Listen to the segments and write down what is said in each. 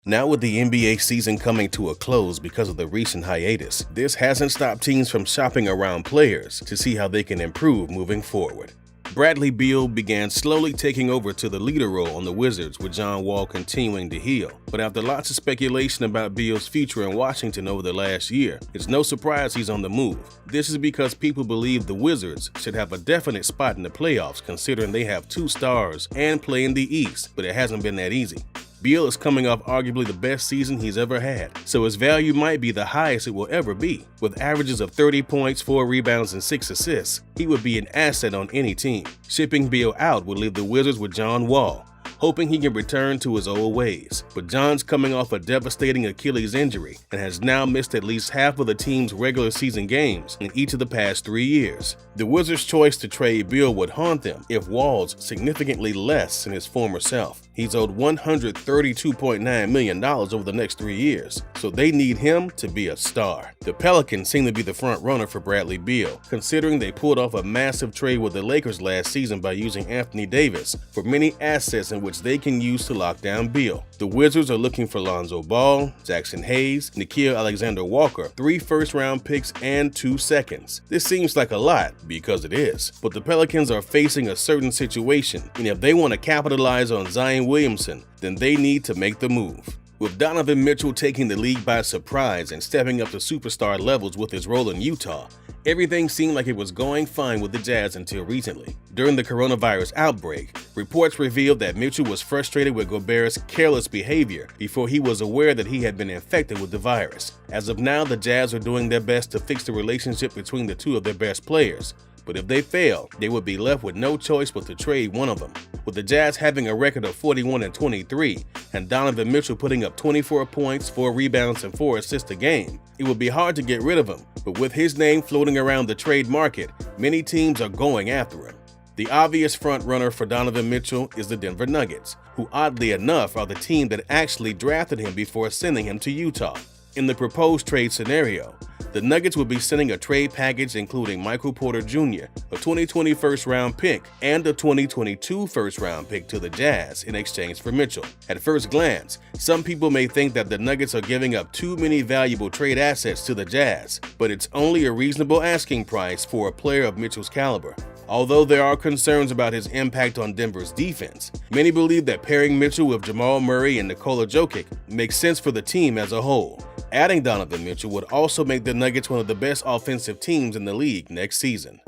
Now with the NBA season coming to a close because of the recent hiatus, this hasn't stopped teams from shopping around players to see how they can improve moving forward. Bradley Beal began slowly taking over to the leader role on the Wizards with John Wall continuing to heal. But after lots of speculation about Beal's future in Washington over the last year, it's no surprise he's on the move. This is because people believe the Wizards should have a definite spot in the playoffs considering they have 2 stars and play in the East, but it hasn't been that easy. Beal is coming off arguably the best season he's ever had, so his value might be the highest it will ever be. With averages of 30 points, 4 rebounds, and 6 assists, he would be an asset on any team. Shipping Beal out would leave the Wizards with John Wall, hoping he can return to his old ways. But John's coming off a devastating Achilles injury and has now missed at least half of the team's regular season games in each of the past 3 years. The Wizards' choice to trade Beal would haunt them if Wall's significantly less than his former self. He's owed $132.9 million over the next 3 years, so they need him to be a star. The Pelicans seem to be the front runner for Bradley Beal, considering they pulled off a massive trade with the Lakers last season by using Anthony Davis for many assets in which they can use to lock down Beal. The Wizards are looking for Lonzo Ball, Jackson Hayes, Nickeil Alexander-Walker, 3 first-round picks, and 2 seconds. This seems like a lot, because it is, but the Pelicans are facing a certain situation, and if they want to capitalize on Zion Williamson, then they need to make the move. With Donovan Mitchell taking the league by surprise and stepping up to superstar levels with his role in Utah, everything seemed like it was going fine with the Jazz until recently. During the coronavirus outbreak, reports revealed that Mitchell was frustrated with Gobert's careless behavior before he was aware that he had been infected with the virus. As of now, the Jazz are doing their best to fix the relationship between the 2 of their best players. But if they fail, they would be left with no choice but to trade one of them. With the Jazz having a record of 41-23 and Donovan Mitchell putting up 24 points, 4 rebounds, and 4 assists a game, it would be hard to get rid of him. But with his name floating around the trade market, many teams are going after him. The obvious front runner for Donovan Mitchell is the Denver Nuggets, who oddly enough are the team that actually drafted him before sending him to Utah. In the proposed trade scenario, the Nuggets would be sending a trade package including Michael Porter Jr., a 2020 first-round pick, and a 2022 first-round pick to the Jazz in exchange for Mitchell. At first glance, some people may think that the Nuggets are giving up too many valuable trade assets to the Jazz, but it's only a reasonable asking price for a player of Mitchell's caliber. Although there are concerns about his impact on Denver's defense, many believe that pairing Mitchell with Jamal Murray and Nikola Jokic makes sense for the team as a whole. Adding Donovan Mitchell would also make the Nuggets one of the best offensive teams in the league next season.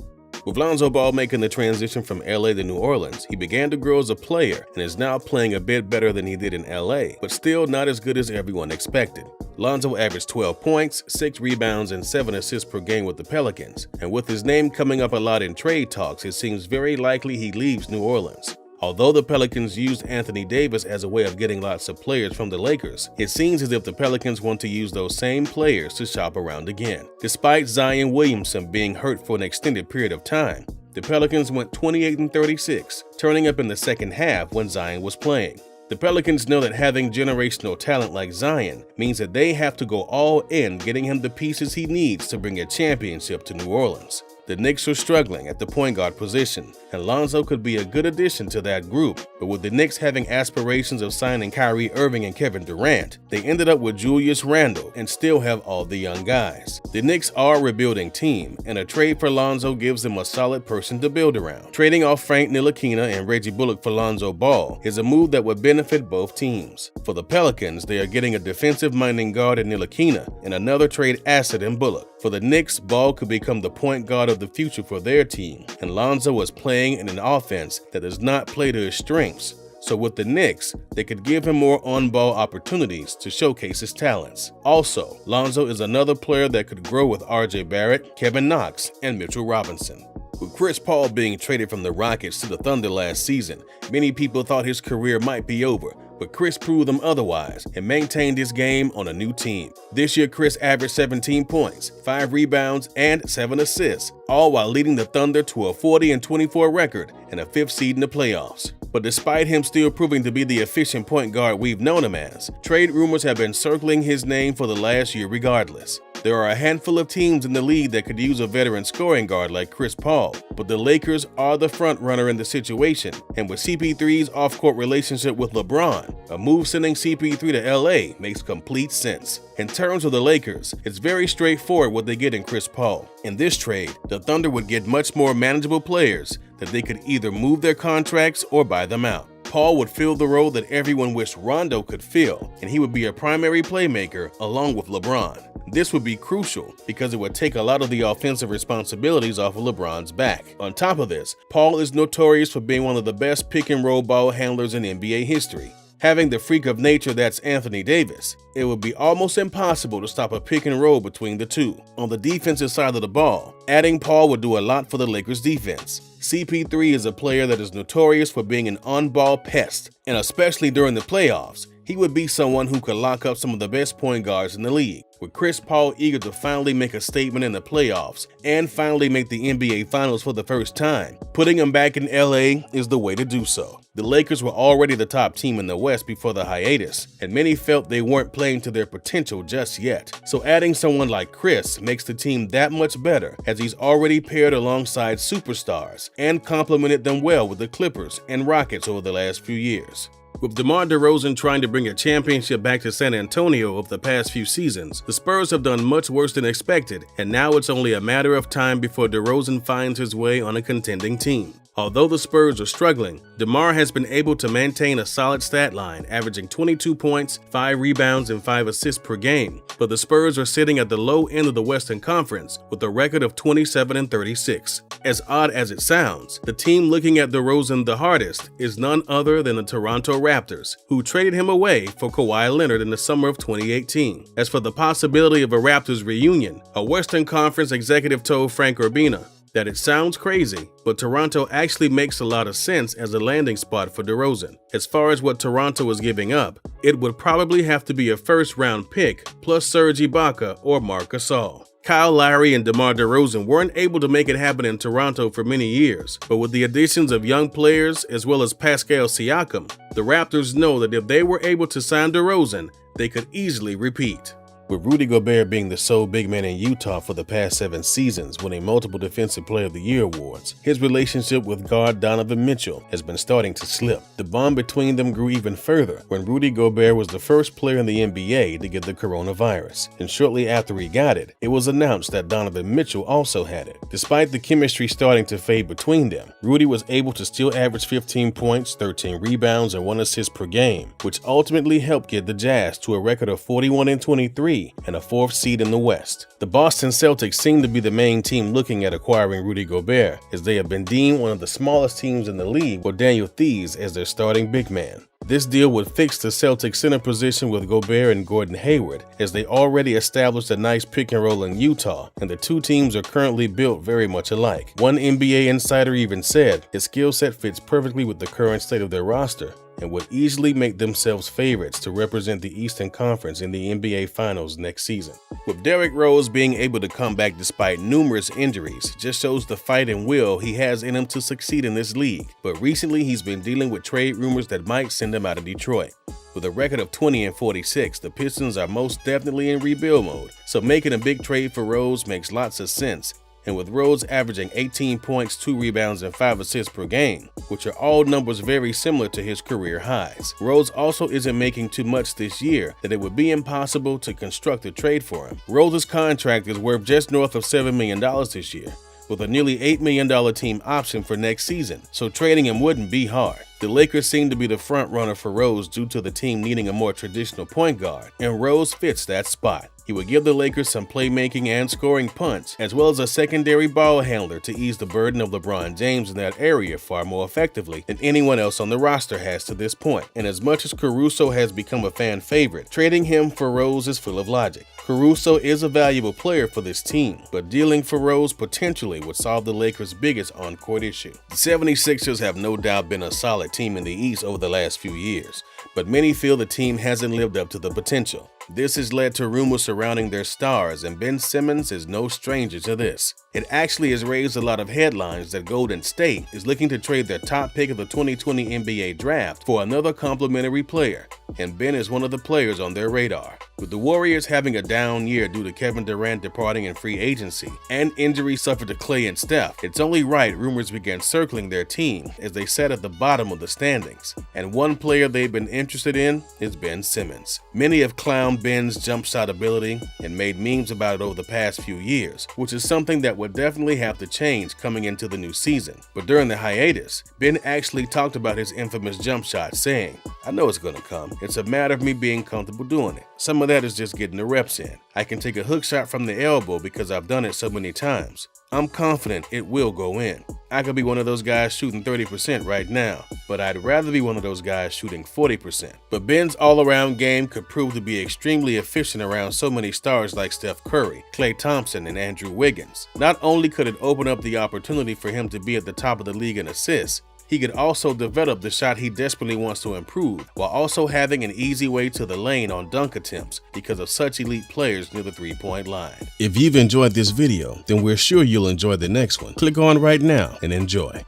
With Lonzo Ball making the transition from LA to New Orleans, he began to grow as a player and is now playing a bit better than he did in LA, but still not as good as everyone expected. Lonzo averaged 12 points, 6 rebounds, and 7 assists per game with the Pelicans, and with his name coming up a lot in trade talks, it seems very likely he leaves New Orleans. Although the Pelicans used Anthony Davis as a way of getting lots of players from the Lakers, it seems as if the Pelicans want to use those same players to shop around again. Despite Zion Williamson being hurt for an extended period of time, the Pelicans went 28-36, turning up in the second half when Zion was playing. The Pelicans know that having generational talent like Zion means that they have to go all in getting him the pieces he needs to bring a championship to New Orleans. The Knicks are struggling at the point guard position, and Lonzo could be a good addition to that group, but with the Knicks having aspirations of signing Kyrie Irving and Kevin Durant, they ended up with Julius Randle and still have all the young guys. The Knicks are a rebuilding team, and a trade for Lonzo gives them a solid person to build around. Trading off Frank Ntilikina and Reggie Bullock for Lonzo Ball is a move that would benefit both teams. For the Pelicans, they are getting a defensive-minded guard in Ntilikina and another trade asset in Bullock. For the Knicks, Ball could become the point guard of the future for their team, and Lonzo was playing in an offense that does not play to his strengths. So with the Knicks, they could give him more on-ball opportunities to showcase his talents. Also, Lonzo is another player that could grow with RJ Barrett, Kevin Knox, and Mitchell Robinson. With Chris Paul being traded from the Rockets to the Thunder last season, many people thought his career might be over, but Chris proved them otherwise and maintained his game on a new team. This year, Chris averaged 17 points, 5 rebounds, and 7 assists, all while leading the Thunder to a 40-24 record and a 5th seed in the playoffs. But despite him still proving to be the efficient point guard we've known him as, trade rumors have been circling his name for the last year regardless. There are a handful of teams in the league that could use a veteran scoring guard like Chris Paul, but the Lakers are the front runner in the situation, and with CP3's off-court relationship with LeBron, a move sending CP3 to LA makes complete sense. In terms of the Lakers, it's very straightforward what they get in Chris Paul. In this trade, the Thunder would get much more manageable players that they could either move their contracts or buy them out. Paul would fill the role that everyone wished Rondo could fill, and he would be a primary playmaker along with LeBron. This would be crucial because it would take a lot of the offensive responsibilities off of LeBron's back. On top of this, Paul is notorious for being one of the best pick-and-roll ball handlers in NBA history. Having the freak of nature that's Anthony Davis, it would be almost impossible to stop a pick and roll between the two. On the defensive side of the ball, adding Paul would do a lot for the Lakers defense. CP3 is a player that is notorious for being an on-ball pest, and especially during the playoffs, he would be someone who could lock up some of the best point guards in the league. With Chris Paul eager to finally make a statement in the playoffs and finally make the NBA Finals for the first time, putting him back in LA is the way to do so. The Lakers were already the top team in the West before the hiatus, and many felt they weren't playing to their potential just yet. So adding someone like Chris makes the team that much better, as he's already paired alongside superstars and complemented them well with the Clippers and Rockets over the last few years. With DeMar DeRozan trying to bring a championship back to San Antonio over the past few seasons, the Spurs have done much worse than expected, and now it's only a matter of time before DeRozan finds his way on a contending team. Although the Spurs are struggling, DeMar has been able to maintain a solid stat line, averaging 22 points, 5 rebounds, and 5 assists per game, but the Spurs are sitting at the low end of the Western Conference with a record of 27-36. As odd as it sounds, the team looking at DeRozan the hardest is none other than the Toronto Raptors, who traded him away for Kawhi Leonard in the summer of 2018. As for the possibility of a Raptors reunion, a Western Conference executive told Frank Urbina that it sounds crazy, but Toronto actually makes a lot of sense as a landing spot for DeRozan. As far as what Toronto is giving up, it would probably have to be a first-round pick plus Serge Ibaka or Marc Gasol. Kyle Lowry and DeMar DeRozan weren't able to make it happen in Toronto for many years, but with the additions of young players as well as Pascal Siakam, the Raptors know that if they were able to sign DeRozan, they could easily repeat. With Rudy Gobert being the sole big man in Utah for the past 7 seasons, winning multiple Defensive Player of the Year awards, his relationship with guard Donovan Mitchell has been starting to slip. The bond between them grew even further when Rudy Gobert was the first player in the NBA to get the coronavirus, and shortly after he got it, it was announced that Donovan Mitchell also had it. Despite the chemistry starting to fade between them, Rudy was able to still average 15 points, 13 rebounds, and 1 assist per game, which ultimately helped get the Jazz to a record of 41-23 and a 4th seed in the West. The Boston Celtics seem to be the main team looking at acquiring Rudy Gobert, as they have been deemed one of the smallest teams in the league with Daniel Theis as their starting big man. This deal would fix the Celtics center position with Gobert and Gordon Hayward, as they already established a nice pick and roll in Utah, and the two teams are currently built very much alike. One NBA insider even said his skill set fits perfectly with the current state of their roster, and would easily make themselves favorites to represent the Eastern Conference in the NBA Finals next season. With Derrick Rose being able to come back despite numerous injuries just shows the fight and will he has in him to succeed in this league, but recently he's been dealing with trade rumors that might send him out of Detroit. With a record of 20-46, the Pistons are most definitely in rebuild mode, so making a big trade for Rose makes lots of sense. And with Rose averaging 18 points, 2 rebounds, and 5 assists per game, which are all numbers very similar to his career highs, Rose also isn't making too much this year that it would be impossible to construct a trade for him. Rose's contract is worth just north of $7 million this year, with a nearly $8 million team option for next season, so trading him wouldn't be hard. The Lakers seem to be the front runner for Rose due to the team needing a more traditional point guard, and Rose fits that spot. He would give the Lakers some playmaking and scoring punch, as well as a secondary ball handler to ease the burden of LeBron James in that area far more effectively than anyone else on the roster has to this point. And as much as Caruso has become a fan favorite, trading him for Rose is full of logic. Caruso is a valuable player for this team, but dealing for Rose potentially would solve the Lakers' biggest on-court issue. The 76ers have no doubt been a solid team in the East over the last few years, but many feel the team hasn't lived up to the potential. This has led to rumors surrounding their stars, and Ben Simmons is no stranger to this. It actually has raised a lot of headlines that Golden State is looking to trade their top pick of the 2020 NBA draft for another complimentary player, and Ben is one of the players on their radar. With the Warriors having a down year due to Kevin Durant departing in free agency and injuries suffered to Klay and Steph, it's only right rumors began circling their team as they sat at the bottom of the standings. And one player they've been interested in is Ben Simmons. Many have clowned Ben's jump shot ability and made memes about it over the past few years, which is something that would definitely have to change coming into the new season. But during the hiatus, Ben actually talked about his infamous jump shot, saying, "I know it's gonna come. It's a matter of me being comfortable doing it. Some of that is just getting the reps in. I can take a hook shot from the elbow because I've done it so many times. I'm confident it will go in. I could be one of those guys shooting 30% right now, but I'd rather be one of those guys shooting 40%. But Ben's all-around game could prove to be extremely efficient around so many stars like Steph Curry, Klay Thompson, and Andrew Wiggins. Not only could it open up the opportunity for him to be at the top of the league in assists, he could also develop the shot he desperately wants to improve, while also having an easy way to the lane on dunk attempts because of such elite players near the three-point line." If you've enjoyed this video, then we're sure you'll enjoy the next one. Click on right now and enjoy.